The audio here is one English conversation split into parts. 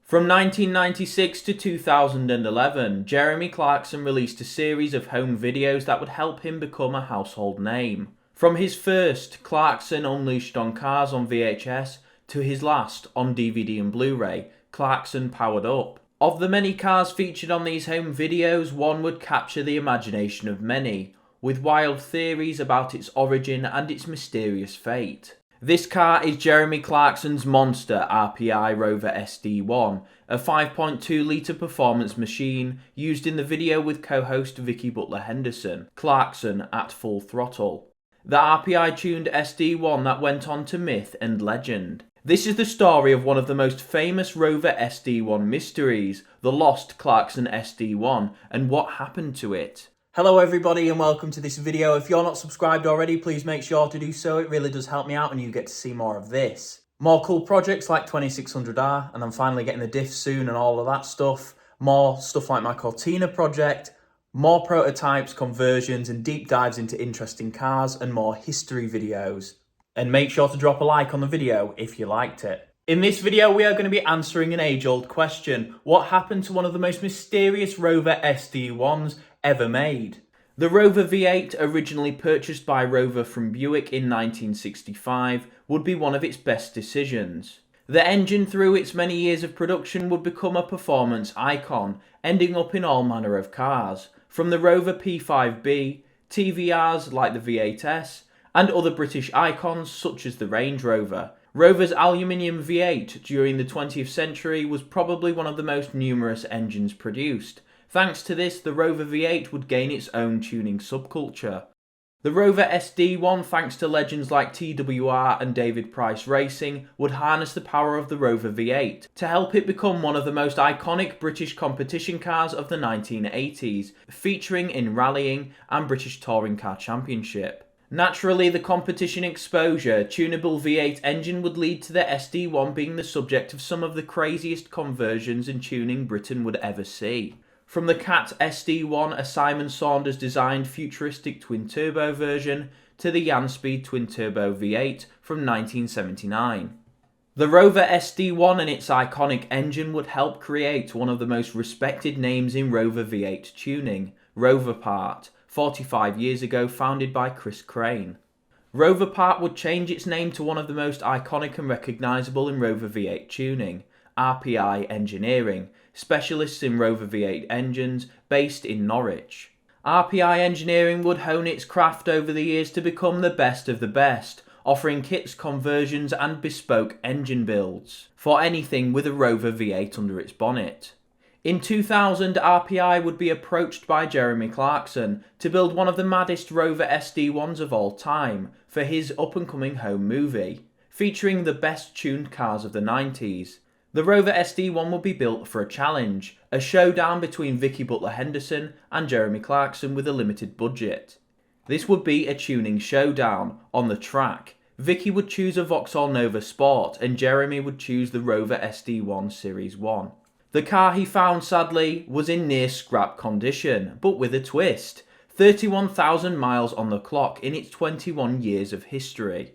From 1996 to 2011, Jeremy Clarkson released a series of home videos that would help him become a household name. From his first, Clarkson Unleashed on Cars on VHS, to his last, on DVD and Blu-ray, Clarkson Powered Up. Of the many cars featured on these home videos, one would capture the imagination of many, with wild theories about its origin and its mysterious fate. This car is Jeremy Clarkson's monster RPI Rover SD1, a 5.2 litre performance machine used in the video with co-host Vicky Butler-Henderson, Clarkson at Full Throttle. The RPI-tuned SD1 that went on to myth and legend. This is the story of one of the most famous Rover SD1 mysteries, the lost Clarkson SD1, and what happened to it. Hello everybody and welcome to this video. If you're not subscribed already, please make sure to do so. It really does help me out and you get to see more of this. More cool projects like 2600R, and I'm finally getting the diff soon and all of that stuff. More stuff like my Cortina project. More prototypes, conversions and deep dives into interesting cars and more history videos. And make sure to drop a like on the video if you liked it. In this video we are going to be answering an age-old question. What happened to one of the most mysterious Rover SD1s ever made? The Rover V8, originally purchased by Rover from Buick in 1965, would be one of its best decisions. The engine, through its many years of production, would become a performance icon, ending up in all manner of cars, from the Rover P5B, TVRs like the V8S, and other British icons such as the Range Rover. Rover's aluminium V8 during the 20th century was probably one of the most numerous engines produced. Thanks to this, the Rover V8 would gain its own tuning subculture. The Rover SD1, thanks to legends like TWR and David Price Racing, would harness the power of the Rover V8 to help it become one of the most iconic British competition cars of the 1980s, featuring in rallying and British Touring Car Championship. Naturally, the competition exposure, tunable V8 engine would lead to the SD1 being the subject of some of the craziest conversions and tuning Britain would ever see. From the Cat SD1, a Simon Saunders designed futuristic twin-turbo version, to the Yanspeed twin-turbo V8 from 1979. The Rover SD1 and its iconic engine would help create one of the most respected names in Rover V8 tuning, Rover Part, 45 years ago founded by Chris Crane. Rover Part would change its name to one of the most iconic and recognisable in Rover V8 tuning, RPI Engineering, specialists in Rover V8 engines based in Norwich. RPI Engineering would hone its craft over the years to become the best of the best, offering kits, conversions and bespoke engine builds for anything with a Rover V8 under its bonnet. In 2000, RPI would be approached by Jeremy Clarkson to build one of the maddest Rover SD1s of all time for his up-and-coming home movie, featuring the best tuned cars of the 90s. The Rover SD1 would be built for a challenge, a showdown between Vicky Butler-Henderson and Jeremy Clarkson with a limited budget. This would be a tuning showdown on the track. Vicky would choose a Vauxhall Nova Sport and Jeremy would choose the Rover SD1 Series 1. The car he found, sadly, was in near scrap condition, but with a twist. 31,000 miles on the clock in its 21 years of history.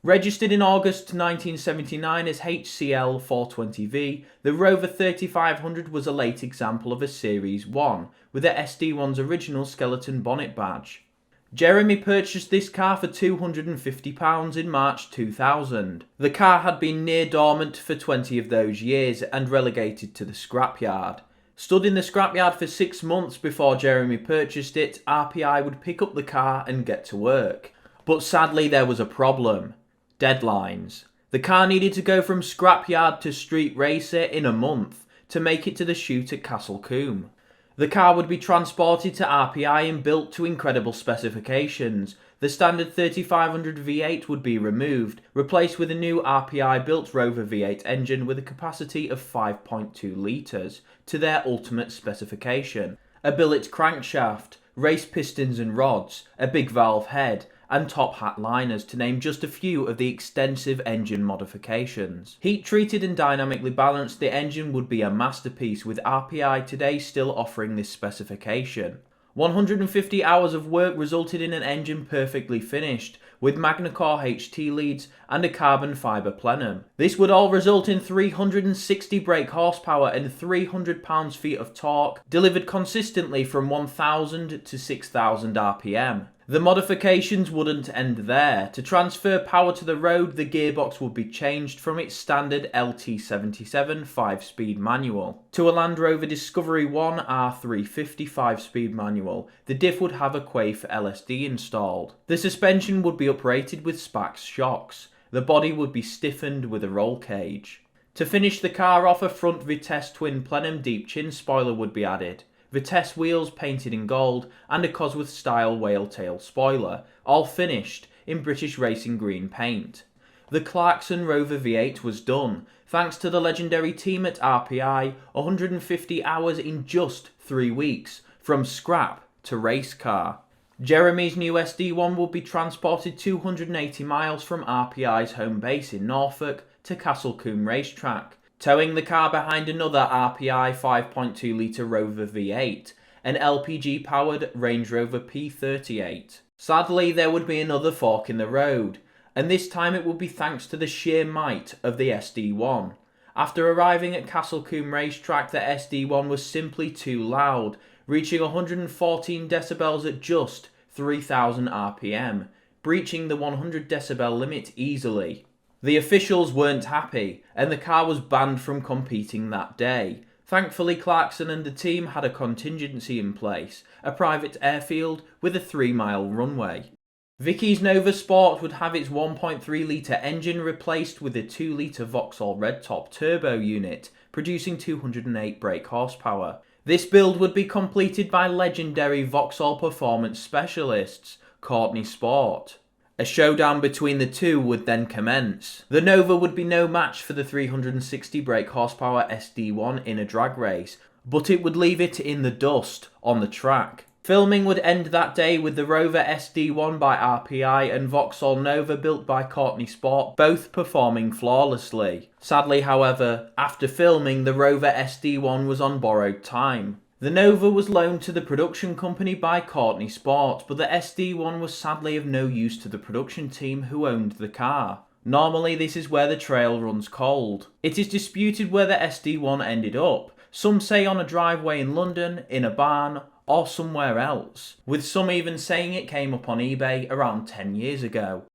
Registered in August 1979 as HCL 420V, the Rover 3500 was a late example of a Series 1, with the SD1's original skeleton bonnet badge. Jeremy purchased this car for £250 in March 2000. The car had been near dormant for 20 of those years and relegated to the scrapyard. Stood in the scrapyard for 6 months before Jeremy purchased it, RPI would pick up the car and get to work. But sadly there was a problem. Deadlines. The car needed to go from scrapyard to street racer in a month to make it to the shoot at Castle Combe. The car would be transported to RPI and built to incredible specifications. The standard 3500 V8 would be removed, replaced with a new RPI-built Rover V8 engine with a capacity of 5.2 litres, to their ultimate specification. A billet crankshaft, race pistons and rods, a big valve head, and top hat liners, to name just a few of the extensive engine modifications. Heat treated and dynamically balanced, the engine would be a masterpiece, with RPI today still offering this specification. 150 hours of work resulted in an engine perfectly finished, with Magnacore HT leads and a carbon fibre plenum. This would all result in 360 brake horsepower and 300 pounds-feet of torque, delivered consistently from 1000 to 6000 RPM. The modifications wouldn't end there. To transfer power to the road, the gearbox would be changed from its standard LT77 5-speed manual to a Land Rover Discovery 1 R350 5-speed manual. The diff would have a Quaife LSD installed. The suspension would be uprated with Spax shocks. The body would be stiffened with a roll cage. To finish the car off, a front Vitesse twin plenum deep chin spoiler would be added. Vitesse wheels painted in gold and a Cosworth style whale tail spoiler, all finished in British racing green paint. The Clarkson Rover V8 was done, thanks to the legendary team at RPI, 150 hours in just 3 weeks, from scrap to race car. Jeremy's new SD1 will be transported 280 miles from RPI's home base in Norfolk to Castlecombe Racetrack, towing the car behind another RPI 5.2 litre Rover V8, an LPG-powered Range Rover P38. Sadly, there would be another fork in the road, and this time it would be thanks to the sheer might of the SD1. After arriving at Castlecombe Racetrack, the SD1 was simply too loud, reaching 114 decibels at just 3000 RPM, breaching the 100 decibel limit easily. The officials weren't happy, and the car was banned from competing that day. Thankfully, Clarkson and the team had a contingency in place, a private airfield with a 3-mile runway. Vicky's Nova Sport would have its 1.3 litre engine replaced with a 2 litre Vauxhall Redtop turbo unit, producing 208 brake horsepower. This build would be completed by legendary Vauxhall performance specialists, Courtney Sport. A showdown between the two would then commence. The Nova would be no match for the 360 brake horsepower SD1 in a drag race, but it would leave it in the dust on the track. Filming would end that day with the Rover SD1 by RPI and Vauxhall Nova built by Courtney Sport both performing flawlessly. Sadly, however, after filming, the Rover SD1 was on borrowed time. The Nova was loaned to the production company by Courtney Sport, but the SD1 was sadly of no use to the production team who owned the car. Normally, this is where the trail runs cold. It is disputed where the SD1 ended up. Some say on a driveway in London, in a barn, or somewhere else, with some even saying it came up on eBay around 10 years ago.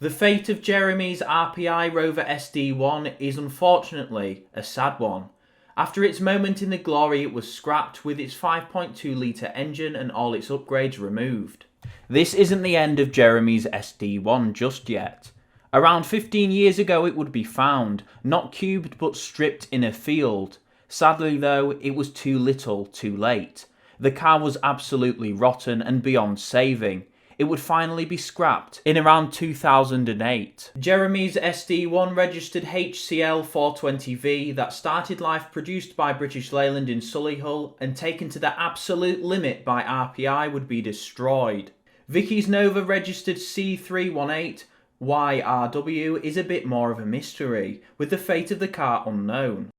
The fate of Jeremy's RPI Rover SD1 is unfortunately a sad one. After its moment in the glory, it was scrapped with its 5.2 litre engine and all its upgrades removed. This isn't the end of Jeremy's SD1 just yet. Around 15 years ago it would be found, not cubed but stripped in a field. Sadly though, it was too little too late. The car was absolutely rotten and beyond saving. It would finally be scrapped in around 2008. Jeremy's SD1 registered HCL 420V that started life produced by British Leyland in Solihull and taken to the absolute limit by RPI would be destroyed. Vicky's Nova registered C318YRW is a bit more of a mystery, with the fate of the car unknown.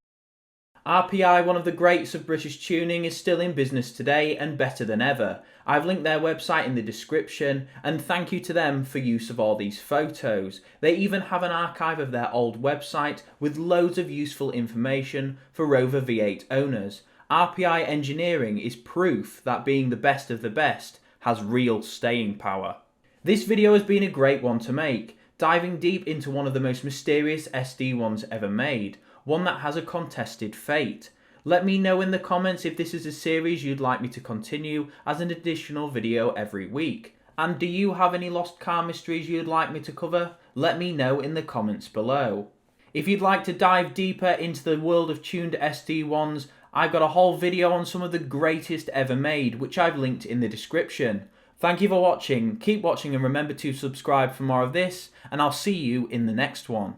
RPI, one of the greats of British tuning, is still in business today and better than ever. I've linked their website in the description, and thank you to them for use of all these photos. They even have an archive of their old website with loads of useful information for Rover V8 owners. RPI engineering is proof that being the best of the best has real staying power. This video has been a great one to make, diving deep into one of the most mysterious SD1s ever made. One that has a contested fate. Let me know in the comments if this is a series you'd like me to continue as an additional video every week. And do you have any lost car mysteries you'd like me to cover? Let me know in the comments below. If you'd like to dive deeper into the world of tuned SD1s, I've got a whole video on some of the greatest ever made, which I've linked in the description. Thank you for watching, keep watching and remember to subscribe for more of this, and I'll see you in the next one.